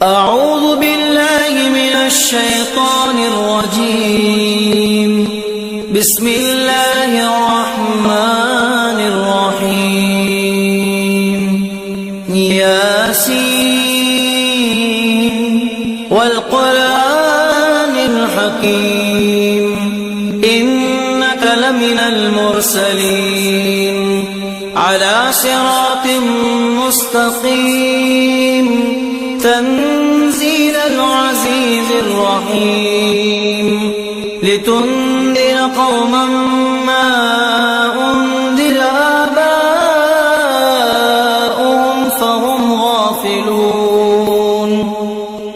أعوذ بالله من الشيطان الرجيم. بسم الله الرحمن الرحيم. ياسين والقرآن الحكيم إنك لمن المرسلين على صراط مستقيم تنزيل العزيز الرحيم لتنذر قوما ما أنذر آباؤهم فهم غافلون.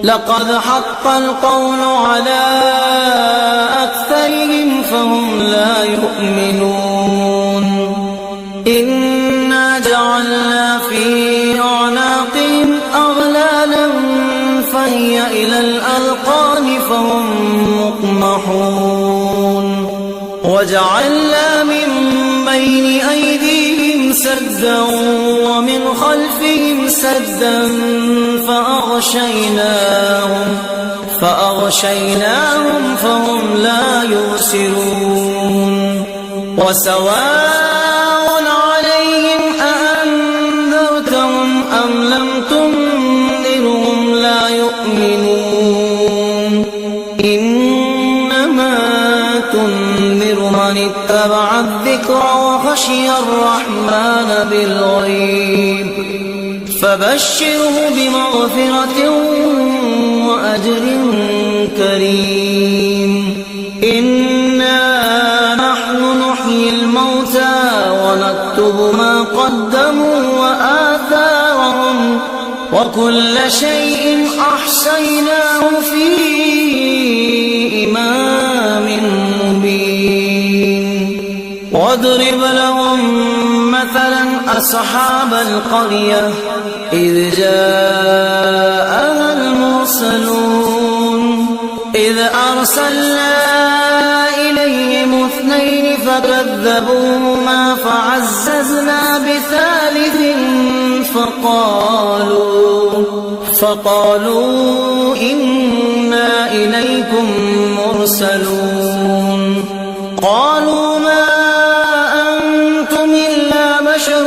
لقد حق القول على أكثرهم فهم لا يؤمنون. إنا جعلنا في أعناقهم أغلالا فهي إلى الأذقان فهم مقمحون. وجعلنا من بين أيديهم سدا ومن خلفهم سدا فأغشيناهم فهم لا يبصرون. وسواء عليهم أأنذرتهم أم لم تنذرهم لا يؤمنون. إنما تنذر من اتبع الذكر وخشي الرحمن بالغيب فبشره بمغفرة وأجر كريم. إنا نحن نحيي الموتى ونكتب ما قدموا وآثارهم وكل شيء أحصيناه في إمام مبين. واضرب لهم مثلا أصحاب القرية إذ جاءها المرسلون إذ أرسلنا إليهم 2 فكذبوهما فعززنا بثالث فقالوا إنا إليكم مرسلون. قالوا ما أنتم إلا بشر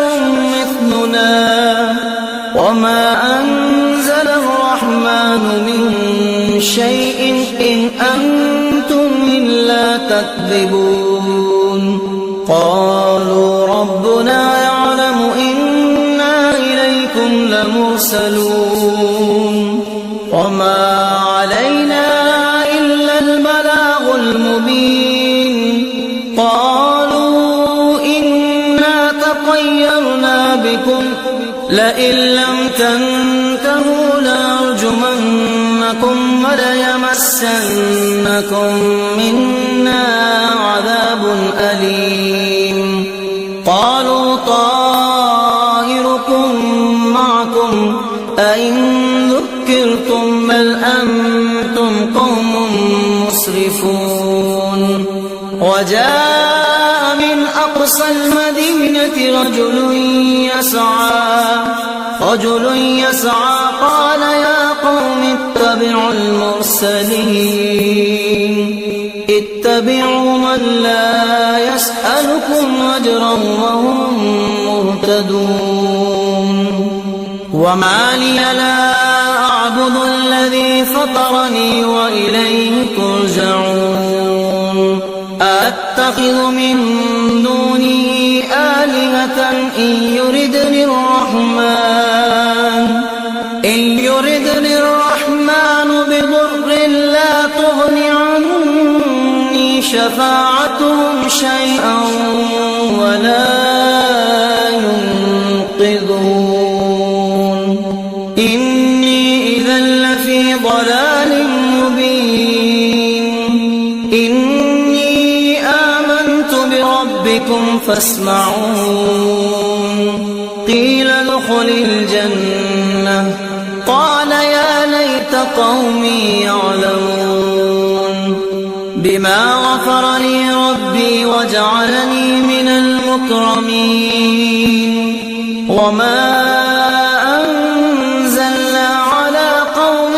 مثلنا وما أنزل الرحمن من شيء إن أنتم إلا تكذبون. قالوا ربنا يعلم إنا إليكم لمرسلون وما علينا إلا البلاغ المبين. قالوا إنا تطيرنا بكم لئن لم تنتهوا لنرجمنكم وليمسنكم منا عذاب أليم. قالوا طائركم معكم أئن ذكرتم بل أنتم قوم مسرفون. وجاء من أقصى المدينة رجل يسعى قال يا قوم اتبعوا المرسلين اتبعوا من لا يسألكم أجرا وهم مهتدون. وما لي لا أعبد الذي فطرني وإليه ترجعون. أتخذ من دونه آلهة إن يردني الرحمن بضر لا تغن عني شفاعتهم شيئا ولا ينقذون. إني إذا لفي ضلال مبين. إني آمنت بربكم فاسمعون. قيل ادخل الجنة قال يا ليت قومي يعلمون. بما غفر لي ربي وجعلني من المكرمين. وما أنزلنا على قوم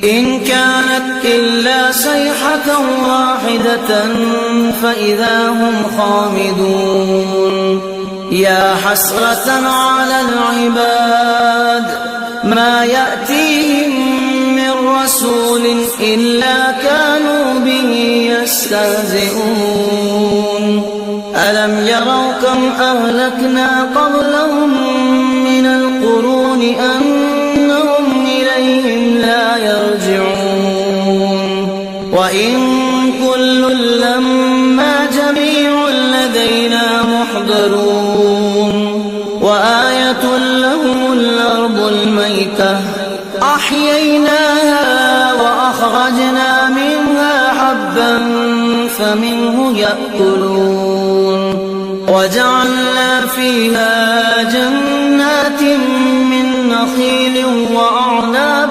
إن كانت إلا صيحة واحدة فإذا هم خامدون يا حسرة على العباد ما يأتيهم من رسول إلا كانوا به يستهزئون ألم يروا كم أهلكنا قبلهم من القرون أنهم إليهم لا يرجعون وإن كل لما جميع لدينا محضرون وآية لهم الأرض الميتة أحييناها وأخرجنا منها حبا فمنه يأكلون وجعلنا فيها جنات من نخيل وأعناب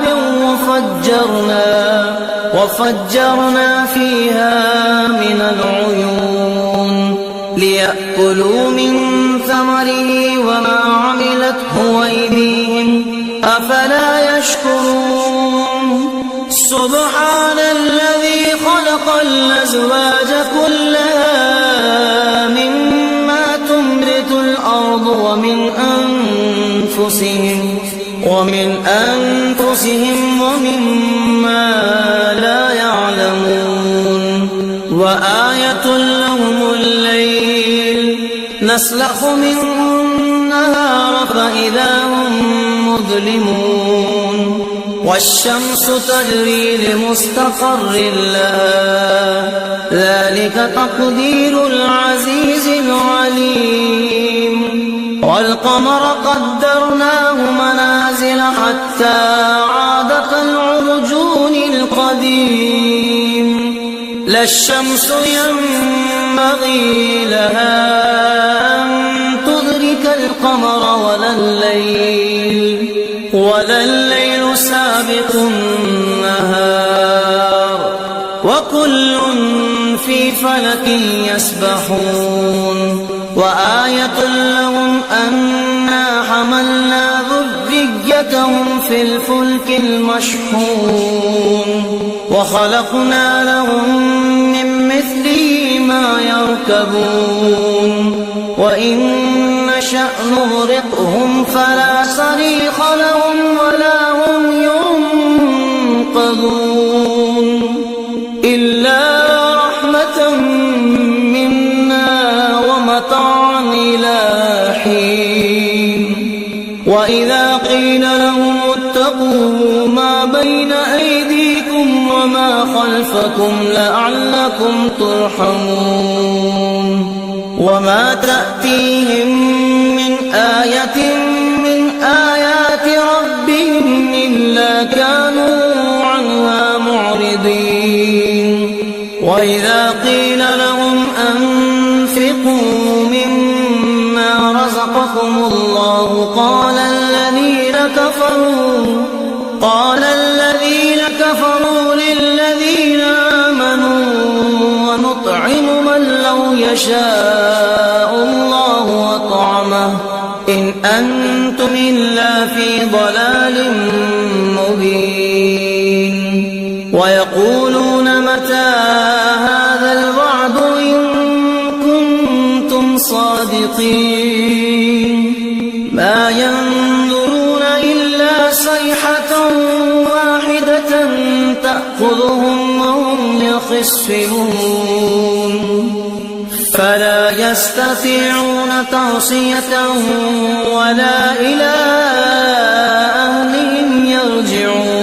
وفجرنا فيها من العيون ليأكلوا من ثمره وما عملته أيديهم أفلا يشكرون سبحان الذي خلق الأزواج كلها مما تنبت الأرض ومن أنفسهم ومما لا يعلمون وآية لهم الليل نسلخ منه النهار فإذا هم مظلمون والشمس تجري لمستقر لها ذلك تقدير العزيز العليم والقمر قدرناه منازل حتى عاد كالعرجون القديم لا الشمس ينبغي لها أن تدرك القمر ولا الليل سابق النهار وكل في فلك يسبحون وآية لهم أنا حملنا ذريتهم في الفلك المشحون وخلقنا لهم من مثله ما يركبون وإن نشأ نغرقهم فلا صريخ لهم ولا هم ينقذون إلا رحمة منا ومتاعا إلى حين وإذا قيل لهم اتقوا ما بين أيديكم وما خلفكم لعلكم ترحمون وما تأتيهم من آية من آيات ربهم إلا كانوا عنها معرضين وإذا قيل لهم أنفقوا مما رزقكم الله قال الذين كفروا للذين آمنوا ونطعم من لو يشاء الله وطعمه إن أنتم إلا في ضلال مبين ويقولون متى هذا الوعد إن كنتم صادقين ما ينظرون إلا صيحة واحدة تأخذهم وهم يخصمون فلا يستطيعون توصية ولا إلى أهلهم يرجعون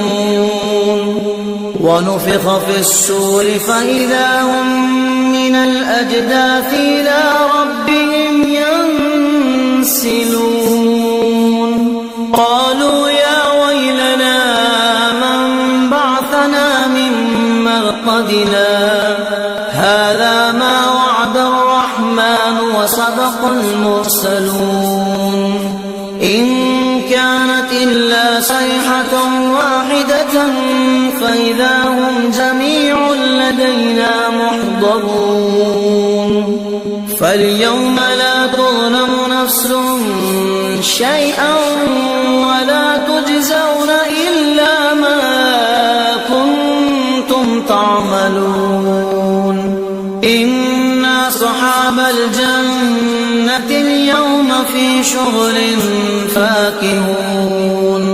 ونفخ في الصور فإذا هم من الأجداث إلى ربهم ينسلون قالوا يا ويلنا من بعثنا من مرقدنا هذا ما وعد الرحمن وصدق المرسلون إن كانت إلا صيحة واحدة فإذا هم جميع لدينا محضرون فاليوم لا تظلم نفس شيئا ولا تجزون إلا ما في شغل فاكهون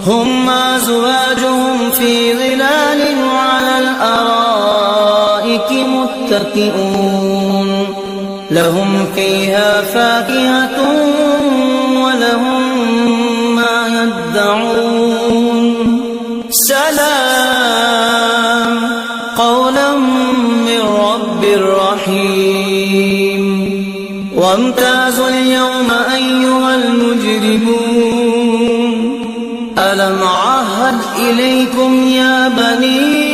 هم أزواجهم في ظلال وعلى الأرائك متكئون لهم فيها فاكهة ولهم ما يدعون سلام قولا من رب رحيم وامتازوا اليوم أيها المجرمون ألم أعهد إليكم يا بني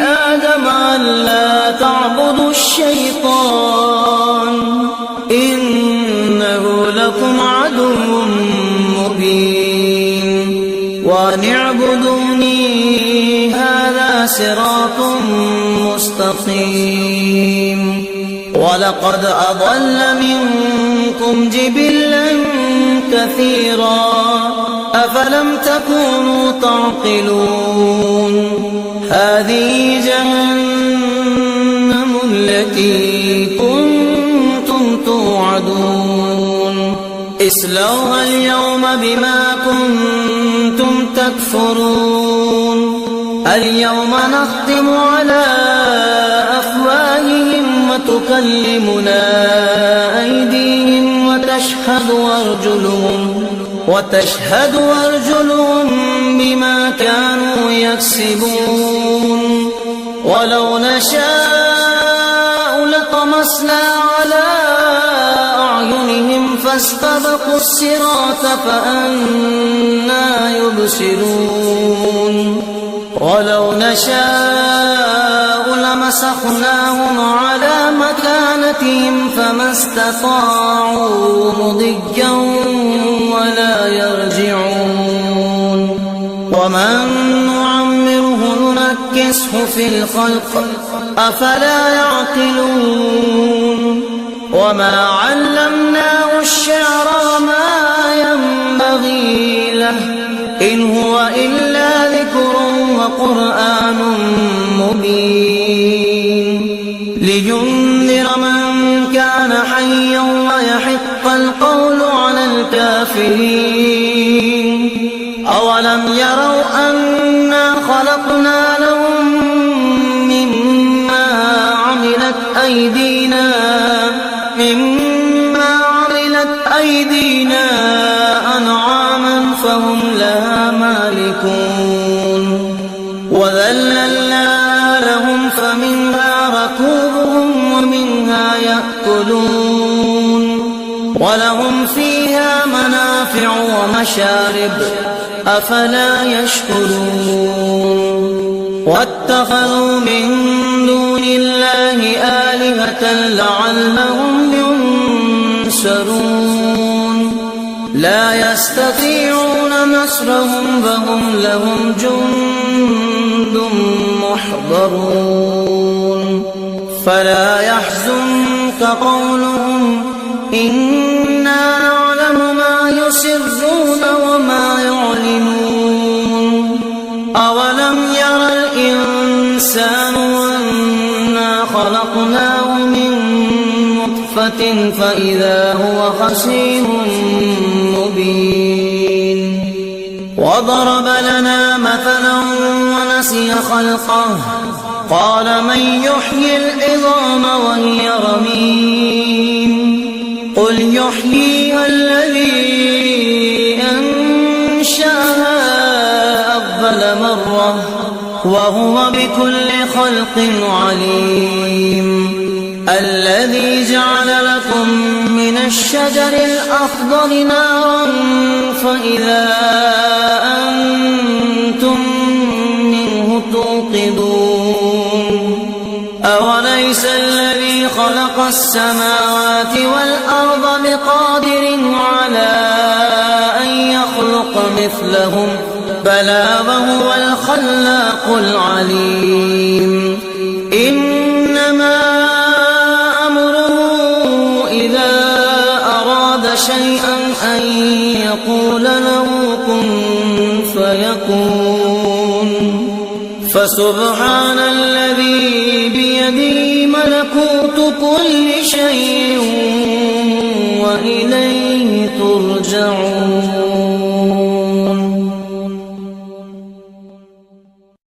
آدم ألا تعبدوا الشيطان إنه لكم عدو مبين وأن اعبدوني هذا صراط مستقيم ولقد أضل منكم جبلا كثيرا أفلم تكونوا تعقلون هذه جهنم التي كنتم توعدون اصلوها اليوم بما كنتم تكفرون اليوم نختم على أفواههم وتكلمنا أيديهم وتشهد أرجلهم بما كانوا يكسبون ولو نشاء لطمسنا على أعينهم فاستبقوا الصراط فأنى يبصرون ولو نشاء لمسخناهم على مكانتهم فما استطاعوا مضيا ولا يرجعون ومن نعمره ننكسه في الخلق أفلا يعقلون وما علمناه الشعر وما ينبغي له إن هو إلا ذكر وقرآن مبين لينذر من كان حيا ويحق القول على الكافرين أولم يروا أنا خلقنا لهم مما عملت أيدينا أنعاما فهم لها مالكون وذللنا لهم فمنها ركوبهم ومنها يأكلون ولهم فيها منافع ومشارب أفلا يشكرون واتخذوا من دون الله آلهة لعلهم ينصرون لا يستطيعون نصرهم فهم لهم جند محضرون فلا يحزنك قولهم إنا نعلم ما يسرون وما يعلنون أولم ير الإنسان أنا خلقناه من نطفة فإذا هو خصيم مبين وضرب لنا مثلا ونسي خلقه قال من يحيي العظام وهي رميم قل يحييها الذي أنشأها أول مرة وهو بكل خلق عليم الذي جعل لكم من الشجر الأخضر نارا فإذا أنتم منه توقدون أوليس الذي خلق السماوات والأرض بقادر على أن يخلق مثلهم بلى وهو الخلاق العليم إنما أمره إذا أراد شيئا أن يقول له كن فيكون فسبحان الذي بيده ملكوت كل شيء وإليه ترجعون